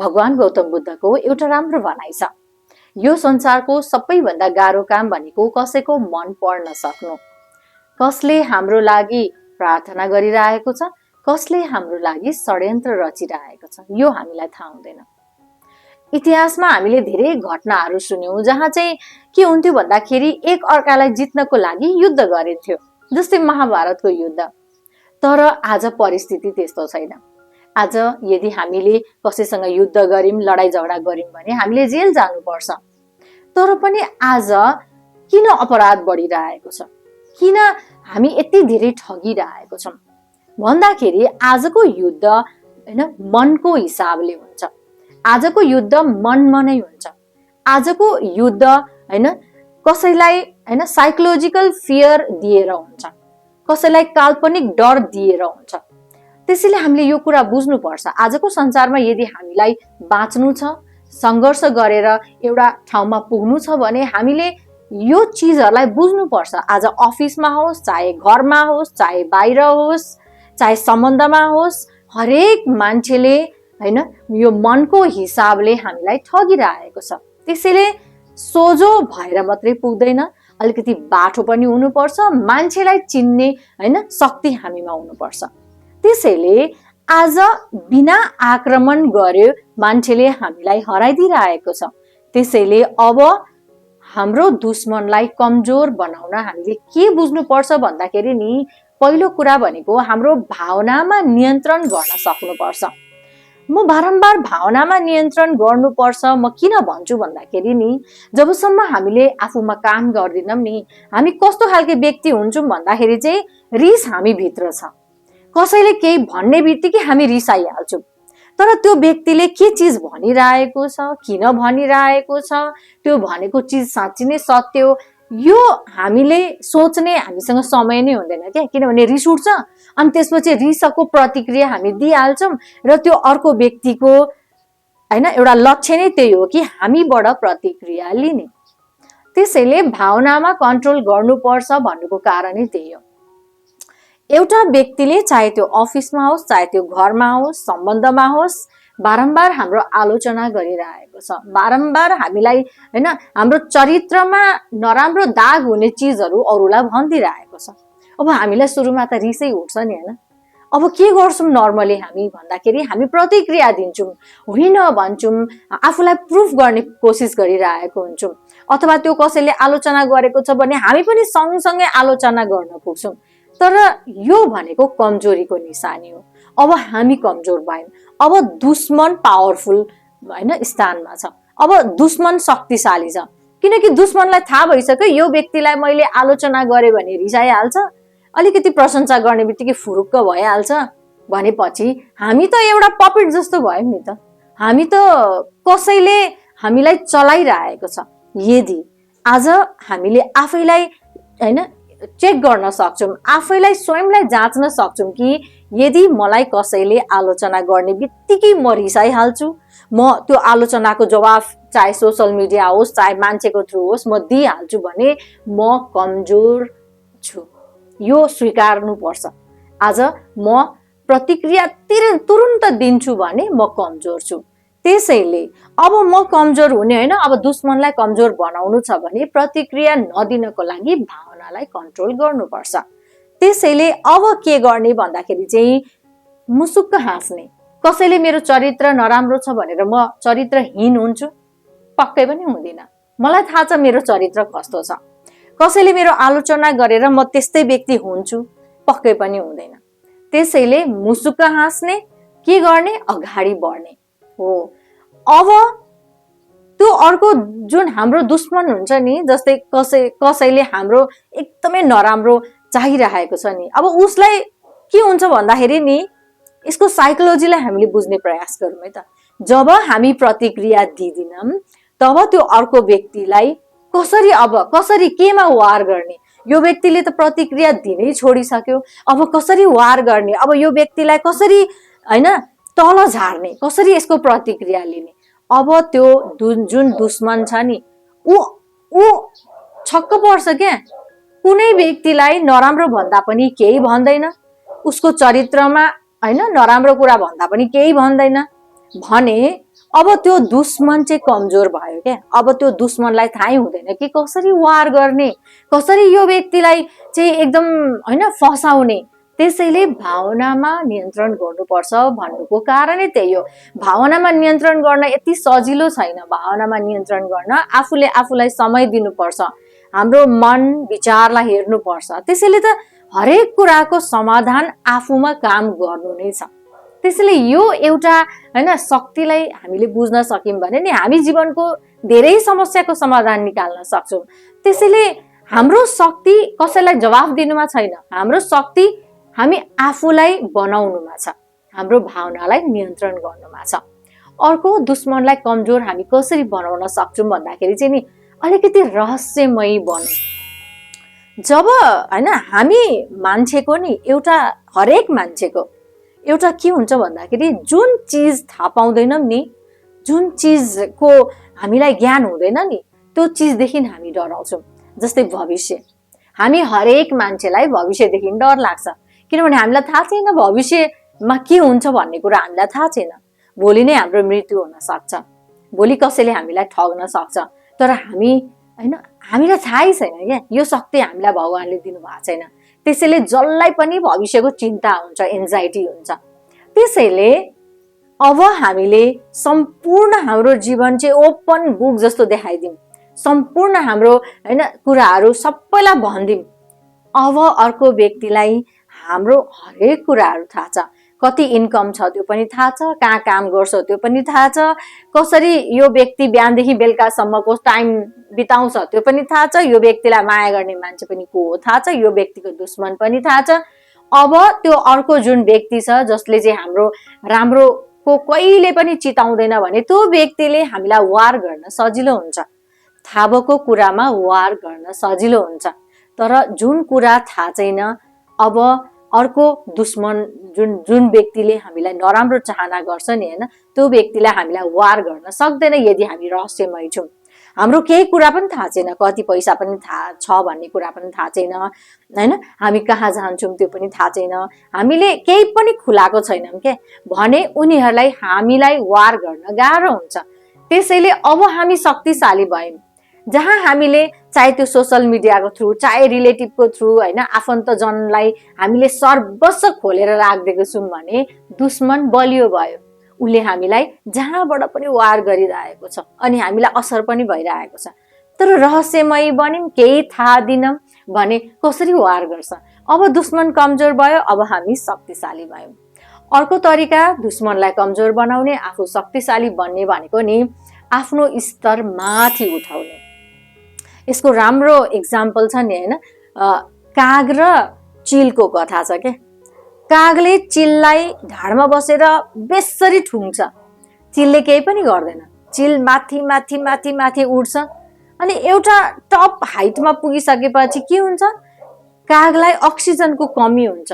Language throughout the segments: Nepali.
भगवान गौतम बुद्धको एउटा राम्रो भनाइ छ, यो संसारको सबैभन्दा गाह्रो काम भनेको कसैको मन पढ्न सक्नु। कसले हाम्रो लागि प्रार्थना गरिरहेको छ, कसले हाम्रो लागि षड्यन्त्र रचिरहेको छ, यो हामीलाई थाहा हुँदैन। इतिहासमा हामीले धेरै घटनाहरू सुन्यौं जहाँ चाहिँ के हुन्थ्यो भन्दाखेरि एक अर्कालाई जित्नको लागि युद्ध गरिन्थ्यो, जस्तै महाभारतको युद्ध। तर आज परिस्थिति त्यस्तो छैन। आज यदि हामीले कसैसँग युद्ध गर्यौं, लडाई झगडा गर्यौं भने हामीले जेल जानुपर्छ। तर पनि आज किन अपराध बढिरहेको छ, किन हामी यति धेरै ठगिरहेको छौं भन्दाखेरि आजको युद्ध हैन मनको हिसाबले हुन्छ। आजको युद्ध मनमा नै हुन्छ। आजको युद्ध हैन कसैलाई हैन साइकोलोजिकल फियर दिएर हुन्छ, कसैलाई काल्पनिक डर दिएर हुन्छ। त्यसैले हामीले यो कुरा बुझ्नुपर्छ। आजको संसारमा यदि हामीलाई बाँच्नु छ, संघर्ष गरेर एउटा ठाउँमा पुग्नु छ भने हामीले यो चीजहरुलाई बुझ्नुपर्छ। आज अफिसमा होस्, चाहे घरमा होस्, चाहे बाहिर होस्, चाहे सम्बन्धमा होस्, हरेक मान्छेले हैन यो मनको हिसाबले हामीलाई ठगिरहेको छ। त्यसैले सोझो भएर मात्रै पुग्दैन, अलिकति बाठो पनि हुनुपर्छ, मान्छेलाई चिन्ने हैन शक्ति हामीमा हुनुपर्छ। त्यसैले आज बिना आक्रमण गर्यो मान्छेले हामीलाई हराइदिरहेको छ। त्यसैले अब हाम्रो दुश्मनलाई कमजोर बनाउन हामीले के बुझ्नुपर्छ भन्दाखेरि नि पहिलो कुरा भनेको हाम्रो भावनामा नियन्त्रण गर्न सक्नुपर्छ। म बारम्बार भावनामा नियन्त्रण गर्नुपर्छ म किन भन्छु भन्दाखेरि नि जबसम्म हामीले आफूमा काम गर्दिनौं नि हामी कस्तो खालके व्यक्ति हुन्छौं भन्दाखेरि चाहिँ रिस हामी भित्र छ। कसैले केही भन्ने बित्तिकै हामी रिसाइहाल्छौं। तर त्यो व्यक्तिले के चीज भनिरहेको छ, किन भनिरहेको छ, त्यो भनेको चीज साँच्चै नै सत्य हो, यो हामीले सोच्ने हामीसँग समय नै हुँदैन क्या। किनभने रिस उठ्छ अनि त्यसपछि रिसको प्रतिक्रिया हामी दिइहाल्छौं र त्यो अर्को व्यक्तिको हैन एउटा लक्ष्य नै त्यही हो कि हामीबाट प्रतिक्रिया लिने। त्यसैले भावनामा कन्ट्रोल गर्नुपर्छ भन्नुको कारणै त्यही हो। एउटा व्यक्तिले चाहे त्यो अफिसमा होस्, चाहे त्यो घरमा होस्, सम्बन्धमा होस्, बारम्बार हाम्रो आलोचना गरिरहेको छ। बारम्बार हामीलाई हैन हाम्रो चरित्रमा नराम्रो दाग हुने चीजहरु अरूलाई भनिदिरहेको छ। अब हामीलाई सुरुमा त रिसै उठ्छ नि हैन। अब के गर्छौं नर्मली हामी भन्दाखेरि हामी प्रतिक्रिया दिन्छौं, होइन भन्छौं, आफूलाई प्रुफ गर्ने कोसिस गरिरहेको हुन्छौं। अथवा त्यो कसैले आलोचना गरेको छ भने हामी पनि सँगसँगै आलोचना गर्न पुग्छौं। तर यो भनेको कमजोरीको निशानी हो। अब हामी कमजोर भयौं। अब दुश्मन पावरफुल हैन स्थानमा छ। अब दुश्मन शक्तिशाली छ। किनकि दुश्मनलाई थाहा भइसक्यो यो व्यक्तिलाई मैले आलोचना गरे भने रिसाइहाल्छ, अलिकति प्रशंसा गर्ने बित्तिकै फुरुक्क भइहाल्छ भनेपछि हामी त एउटा पपेट जस्तो भयौं नि त। हामी त कसैले हामीलाई चलाइरहेको छ। यदि आज हामीले आफैलाई हैन चेक गर्न सक्छौं, आफैलाई स्वयंलाई जाँच्न सक्छौं कि यदि मलाई कसैले आलोचना गर्ने बित्तिकै म रिसाइहाल्छु, म त्यो आलोचनाको जवाफ चाहे सोशल मिडिया होस् चाहे मान्छेको थ्रु होस् म दिइहाल्छु भने म कमजोर छु। यो स्वीकार्नु पर्छ। आज म प्रतिक्रिया तुरुन्त दिन्छु भने म कमजोर छु। त्यसैले अब म कमजोर हुने हैन, अब दुश्मनलाई कमजोर बनाउनु छ भने प्रतिक्रिया नदिनको लागि भावनालाई कन्ट्रोल गर्नुपर्छ। त्यसैले अब के गर्ने भन्दाखेरि चाहिँ मुसुक्क हाँस्ने। कसैले मेरो चरित्र नराम्रो छ भनेर म चरित्रहीन हुन्छु? पक्कै पनि हुँदिन। मलाई थाहा छ मेरो चरित्र कस्तो छ। कसैले मेरो आलोचना गरेर म त्यस्तै व्यक्ति हुन्छु? पक्कै पनि हुँदैन। त्यसैले मुसुक्क हाँस्ने, के गर्ने? अगाडि बढ्ने हो। अब त्यो अर्को जुन हाम्रो दुश्मन हुन्छ नि, जस्तै कसैले हाम्रो एकदमै नराम्रो चाहिरहेको छ नि, अब उसलाई के हुन्छ भन्दाखेरि नि यसको साइकोलोजीलाई हामीले बुझ्ने प्रयास गरौँ है त। जब हामी प्रतिक्रिया दिदिनौं तब त्यो अर्को व्यक्तिलाई कसरी केमा वार गर्ने? यो व्यक्तिले त प्रतिक्रिया दिनै छोडिसक्यो, अब कसरी वार गर्ने? अब यो व्यक्तिलाई कसरी हैन तल झार्ने? कसरी यसको प्रतिक्रिया लिने? अब त्यो जुन दुश्मन छ नि ऊ छक्क पर्छ क्या। कुनै व्यक्तिलाई नराम्रो भन्दा पनि केही भन्दैन, उसको चरित्रमा हैन नराम्रो कुरा भन्दा पनि केही भन्दैन, भने अब त्यो दुश्मन चाहिँ कमजोर भयो क्या। अब त्यो दुश्मनलाई थाहै हुँदैन कि कसरी वार गर्ने, कसरी यो व्यक्तिलाई चाहिँ एकदम हैन फसाउने। त्यसैले भावनामा नियन्त्रण गर्नुपर्छ भन्नुको कारणै त्यही हो। भावनामा नियन्त्रण गर्न यति सजिलो छैन। भावनामा नियन्त्रण गर्न आफूले आफूलाई समय दिनुपर्छ, हाम्रो मन विचारलाई हेर्नुपर्छ। त्यसैले त हरेक कुराको समाधान आफूमा काम गर्नु नै छ। त्यसैले यो एउटा हैन शक्तिलाई हामीले बुझ्न सक्यौं भने नि हामी जीवनको धेरै समस्याको समाधान निकाल्न सक्छौं। त्यसैले हाम्रो शक्ति कसैलाई जवाफ दिनुमा छैन, हाम्रो शक्ति हामी आफूलाई बनाउनुमा छ, हाम्रो भावनालाई नियन्त्रण गर्नुमा छ। अर्को दुश्मनलाई कमजोर हामी कसरी बनाउन सक्छौं भन्दाखेरि चाहिँ नि अलिकति रहस्यमयी बन्नु। जब हैन हामी मान्छेको नि एउटा हरेक मान्छेको एउटा के हुन्छ भन्दाखेरि जुन चीज थाहा पाउँदैनौं नि, जुन चीजको हामीलाई ज्ञान हुँदैन नि, त्यो चीजदेखि हामी डराउँछौं। जस्तै भविष्य, हामी हरेक मान्छेलाई भविष्यदेखि डर लाग्छ, किनभने हामीलाई थाहा छैन भविष्यमा के हुन्छ भन्ने कुरा हामीलाई थाहा छैन। भोलि नै हाम्रो मृत्यु हुन सक्छ, भोलि कसैले हामीलाई ठग्न सक्छ, तर हामीलाई थाहै छैन क्या। यो शक्ति हामीलाई भगवानले दिनुभएको छैन। त्यसैले जसलाई पनि भविष्यको चिन्ता हुन्छ, एन्जाइटी हुन्छ। त्यसैले अब हामीले सम्पूर्ण हाम्रो जीवन चाहिँ ओपन बुक जस्तो देखाइदिउँ, सम्पूर्ण हाम्रो हैन कुराहरू सबैलाई भनिदिउँ। अब अर्को व्यक्तिलाई हाम्रो हरेक कुराहरू थाहा छ, कति इन्कम छ त्यो पनि थाहा छ, कहाँ काम गर्छ त्यो पनि थाहा छ, कसरी यो व्यक्ति बिहानदेखि बेलुकासम्मको टाइम बिताउँछ त्यो पनि थाहा छ, यो व्यक्तिलाई माया गर्ने मान्छे पनि को हो थाहा छ, यो व्यक्तिको दुश्मन पनि थाहा छ। अब त्यो अर्को जुन व्यक्ति छ जसले चाहिँ हाम्रो राम्रोको कहिले पनि चिताउँदैन भने त्यो व्यक्तिले हामीलाई वार गर्न सजिलो हुन्छ। थाहा भएको कुरामा वार गर्न सजिलो हुन्छ, तर जुन कुरा थाहा छैन, अब अर्को दुश्मन जुन व्यक्तिले हामीलाई नराम्रो चाहना गर्छ नि हैन, त्यो व्यक्तिलाई हामीलाई वार गर्न सक्दैन यदि हामी रहस्यमय छौं। हाम्रो केही कुरा पनि थाहा छैन, कति पैसा पनि थाहा छ भन्ने कुरा पनि थाहा छैन हैन, हामी कहाँ जान्छौं त्यो पनि थाहा छैन, हामीले केही पनि खुलाएको छैनौं के भने उनीहरूलाई हामीलाई वार गर्न गाह्रो हुन्छ। त्यसैले अब हामी शक्तिशाली भयौं, जहाँ हामीले चाहे त्यो सोशल मिडियाको थ्रु, चाहे रिलेटिभको थ्रु हैन आफन्तजनलाई हामीले सर्वस्व खोलेर राखिदिएको छौं भने दुश्मन बलियो भयो। उसले हामीलाई जहाँबाट पनि वार गरिरहेको छ अनि हामीलाई असर पनि भइरहेको छ। तर रहस्यमय बन्यौं, केही थाहा दिनौं भने कसरी वार गर्छ। अब दुश्मन कमजोर भयो, अब हामी शक्तिशाली भयौं। अर्को तरिका दुश्मनलाई कमजोर बनाउने, आफू शक्तिशाली बन्ने भनेको नि आफ्नो स्तर माथि उठाउने। यसको राम्रो एक्जाम्पल छ नि हैन, काग र चिलको कथा छ के। कागले चिललाई ढाडमा बसेर बेसरी ठुङ्छ, चिलले केही पनि गर्दैन। चिल माथि माथि माथि माथि उड्छ अनि एउटा टप हाइटमा पुगिसकेपछि के हुन्छ, कागलाई अक्सिजनको कमी हुन्छ।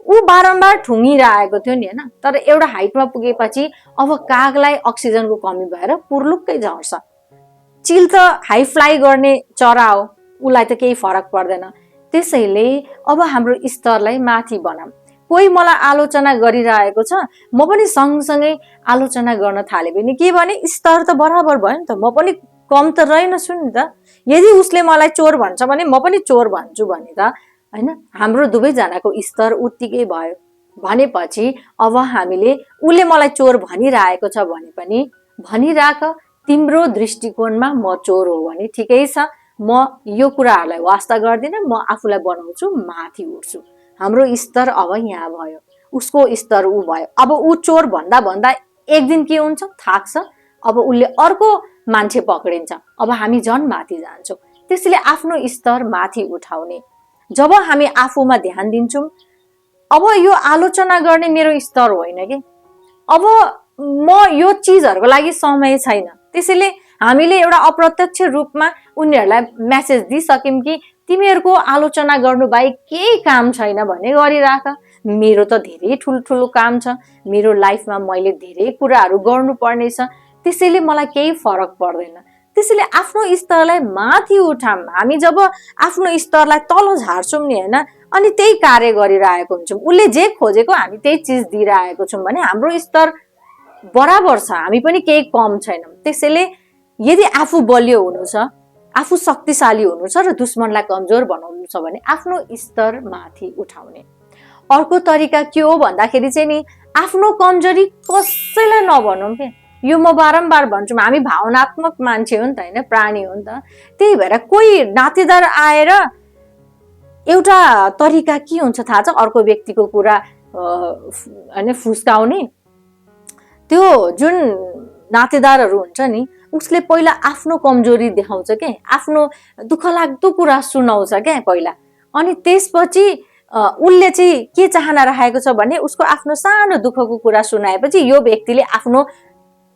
ऊ बारम्बार ठुङ्गिरहेको थियो नि हैन, तर एउटा हाइटमा पुगेपछि अब कागलाई अक्सिजनको कमी भएर पुर्लुक्कै झर्छ। चिल त हाई फ्लाइ गर्ने चरा हो, उलाई त केही फरक पर्दैन। त्यसैले अब हाम्रो स्तरलाई माथि बनाऊँ। कोही मलाई आलोचना गरिरहेको छ, म पनि सँगसँगै आलोचना गर्न थाले भने के भने स्तर त बराबर भयो नि त, म पनि कम त रहेनछु नि त। यदि उसले मलाई चोर भन्छ भने म पनि चोर भन्छु भने त हैन, हाम्रो दुवैजनाको स्तर उत्तिकै भयो। भनेपछि अब हामीले उसले मलाई चोर भनिरहेको छ भने पनि भनिराख, तिम्रो दृष्टिकोणमा म चोर हो भने ठिकै छ, म यो कुराहरूलाई वास्ता गर्दिन, म आफूलाई बनाउँछु, माथि उठ्छु। हाम्रो स्तर अब यहाँ भयो, उसको स्तर ऊ भयो। अब ऊ चोर भन्दा भन्दा एक दिन के हुन्छ, थाक्छ, अब उसले अर्को मान्छे पक्रिन्छ, अब हामी झन् माथि जान्छौँ। त्यसैले आफ्नो स्तर माथि उठाउने। जब हामी आफूमा ध्यान दिन्छौँ, अब यो आलोचना गर्ने मेरो स्तर होइन कि, अब म यो चिजहरूको लागि समय छैन। त्यसैले हामीले एउटा अप्रत्यक्ष रूपमा उनीहरूलाई मेसेज दिइसक्यौं कि तिमीहरूको आलोचना गर्नु बाहेक केही काम छैन भने गरिराख, मेरो त धेरै ठुलो काम छ, मेरो लाइफमा मैले धेरै कुराहरू गर्नुपर्ने छ, त्यसैले मलाई केही फरक पर्दैन। त्यसैले आफ्नो स्तरलाई माथि उठाऊँ। हामी जब आफ्नो स्तरलाई तल झार्छौं नि हैन, अनि त्यही कार्य गरिरहेको हुन्छौँ, उसले जे खोजेको हामी त्यही चिज दिइरहेको छौँ भने हाम्रो स्तर बराबर छ, हामी पनि केही कम छैनौँ। त्यसैले यदि आफू बलियो हुनु छ, आफू शक्तिशाली हुनु छ र दुश्मनलाई कमजोर बनाउनु छ भने आफ्नो स्तर माथि उठाउने। अर्को तरिका के हो भन्दाखेरि चाहिँ नि आफ्नो कमजोरी कसैलाई नभनौँ के। यो म बारम्बार भन्छु, हामी भावनात्मक मान्छे हो नि त होइन, प्राणी हो नि त। त्यही भएर कोही नातेदार आएर एउटा तरिका के हुन्छ थाहा छ, अर्को व्यक्तिको कुरा होइन फुस्काउने। त्यो जुन नातेदारहरू हुन्छ नि उसले पहिला आफ्नो कमजोरी देखाउँछ के, आफ्नो दुःख लाग्दो कुरा सुनाउँछ क्या पहिला, अनि त्यसपछि उसले चाहिँ के चाहना राखेको छ भने उसको आफ्नो सानो दुःखको कुरा सुनाएपछि यो व्यक्तिले आफ्नो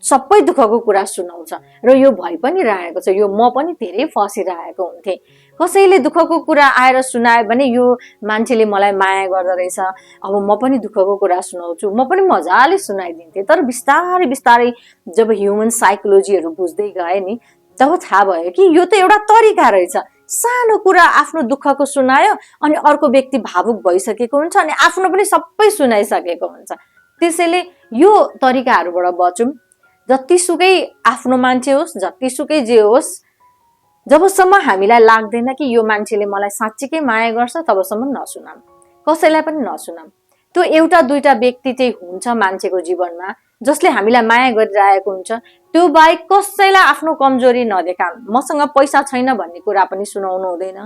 सबै दुःखको कुरा सुनाउँछ र यो भइ पनि रहेको छ। यो म पनि धेरै फसिरहेको हुन्थेँ, कसैले दुःखको कुरा आएर सुनायो भने यो मान्छेले मलाई माया गर्दो रहेछ, अब म पनि दुःखको कुरा सुनाउँछु, म पनि मजाले सुनाइदिन्थेँ। तर बिस्तारै बिस्तारै जब ह्युमन साइकोलोजीहरू बुझ्दै गए नि तब थाहा भयो कि यो त एउटा तरिका रहेछ। सानो कुरा आफ्नो दुःखको सुनायो अनि अर्को व्यक्ति भावुक भइसकेको हुन्छ अनि आफ्नो पनि सबै सुनाइसकेको हुन्छ। त्यसैले यो तरिकाहरूबाट बचौँ। जतिसुकै आफ्नो मान्छे होस्, जतिसुकै जे होस्, जबसम्म हामीलाई लाग्दैन कि यो मान्छेले मलाई साँच्चीकै माया गर्छ तबसम्म नसुनाम, कसैलाई पनि नसुनाम। त्यो एउटा दुईटा व्यक्ति चाहिँ हुन्छ मान्छेको जीवनमा जसले हामीलाई माया गरिरहेको हुन्छ, त्यो बाहेक कसैलाई आफ्नो कमजोरी नदेखाम। मसँग पैसा छैन भन्ने कुरा पनि सुनाउनु हुँदैन,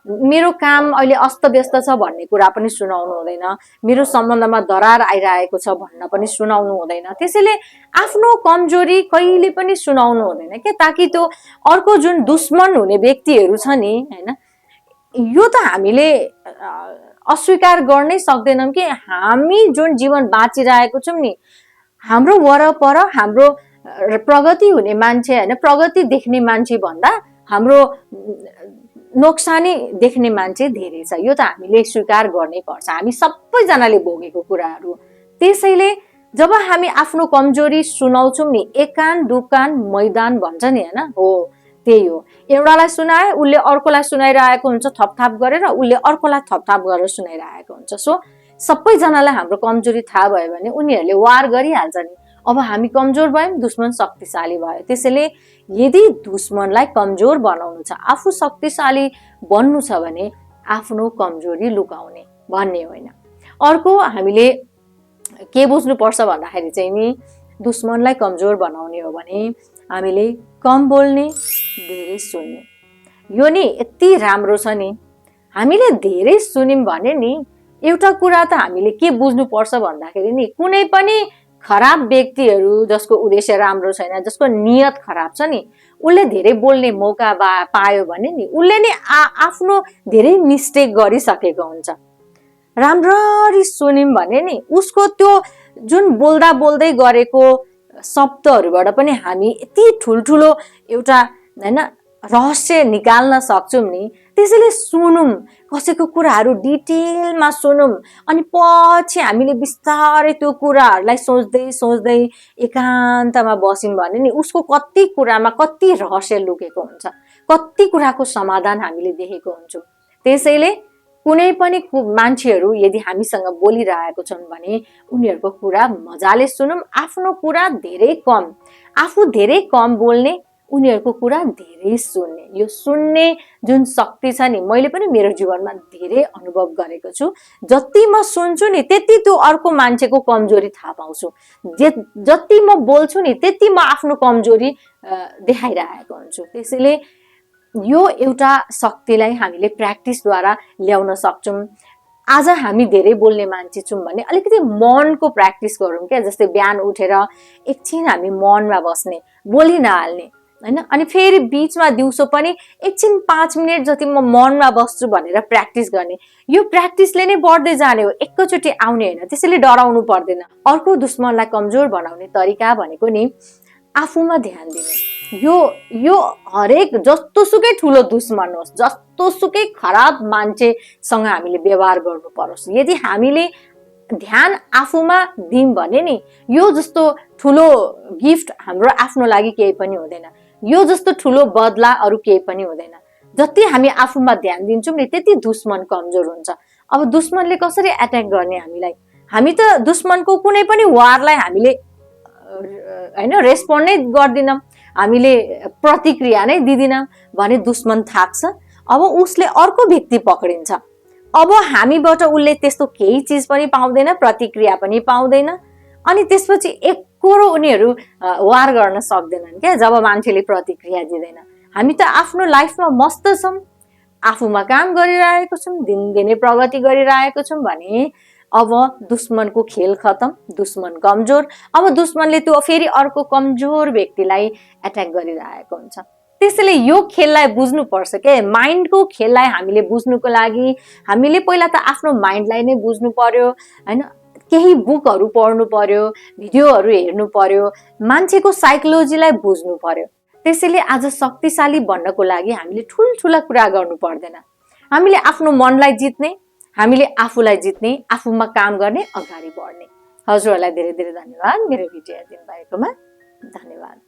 मेरो काम अहिले अस्तव्यस्त छ भन्ने कुरा पनि सुनाउनु हुँदैन, मेरो सम्बन्धमा दरार आइरहेको छ भन्न पनि सुनाउनु हुँदैन। त्यसैले आफ्नो कमजोरी कहिले पनि सुनाउनु हुँदैन के, ताकि त्यो अर्को जुन दुश्मन हुने व्यक्तिहरू छ नि होइन, यो त हामीले अस्वीकार गर्नै सक्दैनौँ कि हामी जुन जीवन बाँचिरहेको छौँ नि, हाम्रो वरपर हाम्रो प्रगति हुने मान्छे होइन, प्रगति देख्ने मान्छे भन्दा हाम्रो नोक्सानी देख्ने मान्छे धेरै छ। यो त हामीले स्वीकार गर्नै पर्छ, हामी सबैजनाले भोगेको कुराहरू। त्यसैले जब हामी आफ्नो कमजोरी सुनाउँछौँ नि, एक कान दुकान मैदान भन्छ नि होइन, हो त्यही हो। एउटालाई सुनाए उसले अर्कोलाई सुनाइरहेको हुन्छ थपथाप गरेर, उसले अर्कोलाई थपथाप गरेर सुनाइरहेको हुन्छ। सो सबैजनालाई हाम्रो कमजोरी थाहा भयो भने उनीहरूले वार गरिहाल्छ नि। अब हामी कमजोर भयौँ, दुश्मन शक्तिशाली भयो। त्यसैले यदि दुश्मनलाई कमजोर बनाउनु छ, आफू शक्तिशाली बन्नु छ भने आफ्नो कमजोरी लुकाउने भन्ने होइन। अर्को हामीले के बुझ्नुपर्छ भन्दाखेरि चाहिँ नि दुश्मनलाई कमजोर बनाउने हो भने हामीले कम बोल्ने, धेरै सुन्ने। यो नि यति राम्रो छ नि, हामीले धेरै सुन्यौँ भने नि एउटा कुरा त हामीले के बुझ्नुपर्छ भन्दाखेरि नि कुनै पनि खराब व्यक्तिहरू जसको उद्देश्य राम्रो छैन, जसको नियत खराब छ नि, उसले धेरै बोल्ने मौका पायो भने नि उसले नि आफ्नो धेरै मिस्टेक गरिसकेको हुन्छ। राम्ररी सुन्यौँ भने नि उसको त्यो जुन बोल्दा बोल्दै गरेको शब्दहरूबाट पनि हामी यति ठुल्ठुलो एउटा होइन रहस्य निकाल्न सक्छौँ नि। त्यसैले सुनौँ, कसैको कुराहरू डिटेलमा सुनौँ, अनि पछि हामीले बिस्तारै त्यो कुराहरूलाई सोच्दै सोच्दै एकान्तमा बस्यौँ भने नि उसको कति कुरामा कति रहस्य लुकेको हुन्छ, कति कुराको समाधान हामीले देखेको हुन्छौँ। त्यसैले कुनै पनि मान्छेहरू यदि हामीसँग बोलिरहेको छन् भने उनीहरूको कुरा मजाले सुनौँ, आफ्नो कुरा धेरै कम, आफू धेरै कम बोल्ने, उनीहरूको कुरा धेरै सुन्ने। यो सुन्ने जुन शक्ति छ नि, मैले पनि मेरो जीवनमा धेरै अनुभव गरेको छु। जति म सुन्छु नि त्यति त्यो अर्को मान्छेको कमजोरी थाहा पाउँछु, जति म बोल्छु नि त्यति म आफ्नो कमजोरी देखाइरहेको हुन्छु। त्यसैले यो एउटा शक्तिलाई हामीले प्र्याक्टिसद्वारा ल्याउन सक्छौँ। आज हामी धेरै बोल्ने मान्छे छौँ भने अलिकति मौनको प्र्याक्टिस गरौँ क्या। जस्तै बिहान उठेर एकछिन हामी मौनमा बस्ने, बोली नहाल्ने होइन, अनि फेरि बिचमा दिउँसो पनि एकछिन 5 मिनट जति म मौनमा बस्छु भनेर प्र्याक्टिस गर्ने। यो प्र्याक्टिसले नै बढ्दै जाने हो, एकैचोटि आउने होइन। त्यसैले डराउनु पर्दैन। अर्को दुश्मनलाई कमजोर बनाउने तरिका भनेको नि आफूमा ध्यान दिने। यो हरेक जस्तोसुकै ठुलो दुश्मन होस्, जस्तोसुकै खराब मान्छेसँग हामीले व्यवहार गर्नु परोस्, यदि हामीले ध्यान आफूमा दिउँ भने नि यो जस्तो ठुलो गिफ्ट हाम्रो आफ्नो लागि केही पनि हुँदैन, यो जस्तो ठुलो बदला अरू केही पनि हुँदैन। जति हामी आफूमा ध्यान दिन्छौँ नि त्यति दुश्मन कमजोर हुन्छ। अब दुश्मनले कसरी एट्याक गर्ने हामीलाई, हामी त दुश्मनको कुनै पनि वारलाई हामीले हैन रेस्पोन्ड नै गर्दिनौँ, हामीले प्रतिक्रिया नै दिँदिनौँ भने दुश्मन थाक्छ। अब उसले अर्को व्यक्ति पक्रिन्छ। अब हामीबाट उसले त्यस्तो केही चिज पनि पाउँदैन, प्रतिक्रिया पनि पाउँदैन। अनि त्यसपछि एककोरो उनीहरू वार गर्न सक्दैनन् क्या, जब मान्छेले प्रतिक्रिया दिँदैन। हामी त आफ्नो लाइफमा मस्त छौँ, आफूमा काम गरिरहेको छौँ, दिनदिनै प्रगति गरिरहेको छौँ भने अब दुश्मनको खेल खतम, दुश्मन कमजोर। अब दुश्मनले त्यो फेरि अर्को कमजोर व्यक्तिलाई एट्याक गरिरहेको हुन्छ। त्यसैले यो खेललाई बुझ्नुपर्छ के, माइन्डको खेललाई हामीले बुझ्नुको लागि हामीले पहिला त आफ्नो माइन्डलाई नै बुझ्नु पर्यो हैन। केही बुकहरू पढ्नु पर्यो, भिडियोहरू हेर्नु पर्यो, मान्छेको साइकोलोजीलाई बुझ्नु पर्यो। त्यसैले आज शक्तिशाली बन्नको लागि हामीले ठुल्ठुला कुरा गर्नु पर्दैन। हामीले आफ्नो मनलाई जित्ने, हामीले आफूलाई जित्ने, आफूमा काम गर्ने, अगाडि बढ्ने। हजुरहरूलाई धेरै धेरै धन्यवाद मेरो भिडियो हेरिदिनु भएकोमा। धन्यवाद।